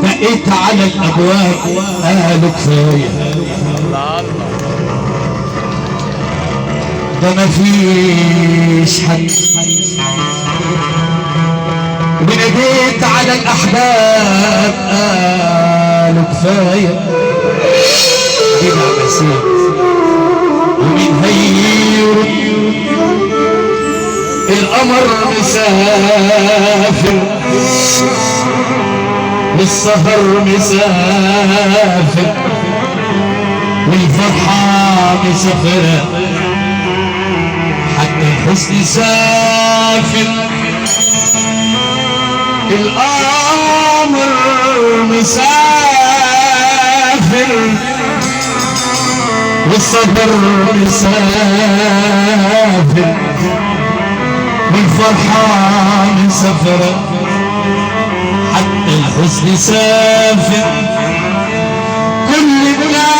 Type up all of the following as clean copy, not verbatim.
بقيت على الابواب قالوا كفايه ده مفيش حد، وناديت على الاحباب قالوا كفايه دي العباسيه، ومين هيرد القمر مسافر والسهر مسافر والفرحة مسافرة حتى الحزن سافر، القمر مسافر والسهر مسافر والفرحة مسافرة حتى الحزن سافر، كل الناس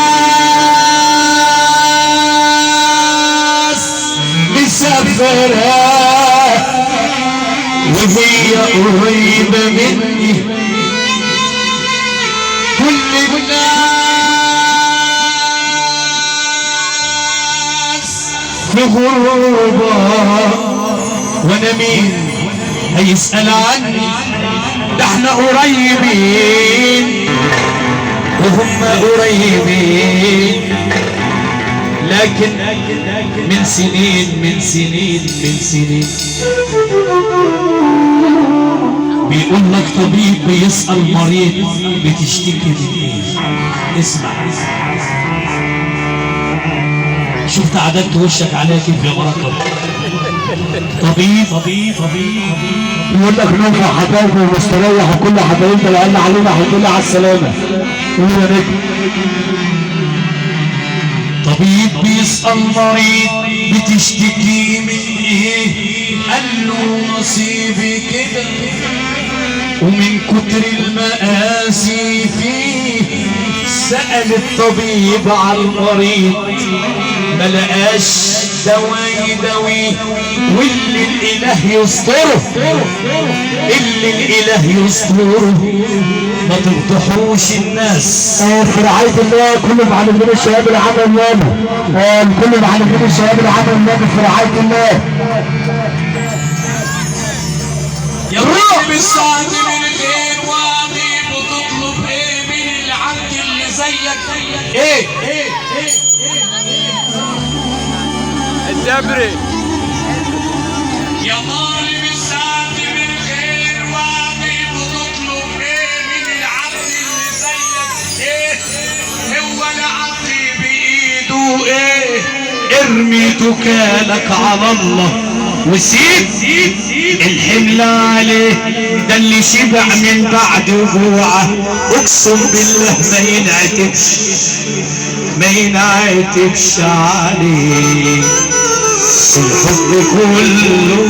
مسافرة وهي قريبة مني، كل الناس في غربة، وانا مين هيسأل عني؟ ده احنا قريبين وهم قريبين، لكن من سنين بيقول لك طبيب بيسأل مريض بتشتكي من ايه؟ اسمع شفت عدلت وشك عليا كيف يا مرة طبيب يقول لك نوفى حبايبي ومستريح وكل حبايبنا اللي قال علينا الحمد لله على السلامه. قول يا نجم. طبيب بيسأل مريض بتشتكي من ايه؟ قال له نصيبي كده ومن كتر المآسي فيه. سأل الطبيب على المريض ما لقاش دواء يداويه، واللي الاله يستره ما تفضحوش الناس. في رعايه الله كل معلمين الشباب العمل النبي، كل معلمين الشباب العمل النبي في رعايه الله. يا رب السعد من غير وعدي بتطلب ايه من العبد اللي زيك؟ ايه الجبري يا طالب السعد من غير وعدي بتطلب ايه من العبد اللي زيك؟ ايه هو العبد بايده ايه؟ ارمي توكالك على الله وسيب الحمل عليه، ده اللي شبع من بعد جوعه اقسم بالله ما ينعتبش عليه. الحب كله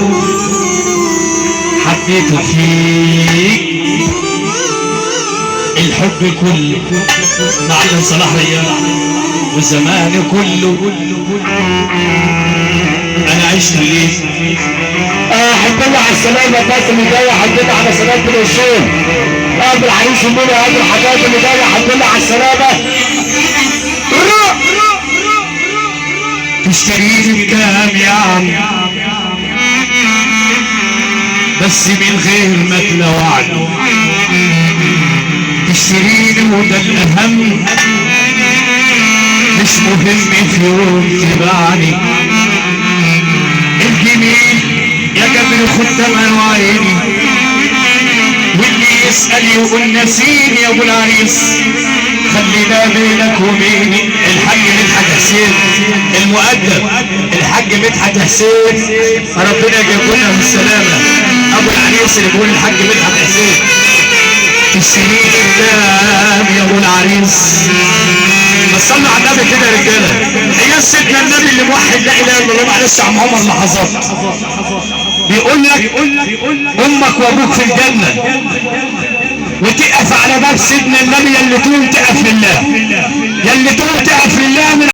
حبيته فيك، الحب كله معلم صلاح ريان وزماني كله انا عشت ليه. الحمد لله على السلامه. الناس اللي جايه الحمد لله على سلامه الوصول. قبل العريس المنى قبل الحاجات اللي جايه الحمد لله على السلامه. تشتريني بكام يا عم بس من غير ما تلوعني، تشتريني وده الاهم مش مهم في يوم تبعني. الجميل يا جبل خد تمن وعيني، واللي يسأل يقول نسيني يا ابو العريس. خلينا بينك وبيني الحاج مدحت حسين المؤدب، الحاج مدحت حسين ربنا يجيبه لنا بالسلامه. ابو العريس اللي بيقول الحاج مدحت حسين تشتريني بكام يا ابو العريس؟ ما صلوا على النبي كده يا رجاله. هي سيدنا النبي اللي موحد لا اله الا الله. معلش يا عم عمر لحظات. بيقول لك امك وابوك في الجنه وتقف على باب سيدنا النبي، يلي تقوم تقف لله، يلي تقوم تقف لله من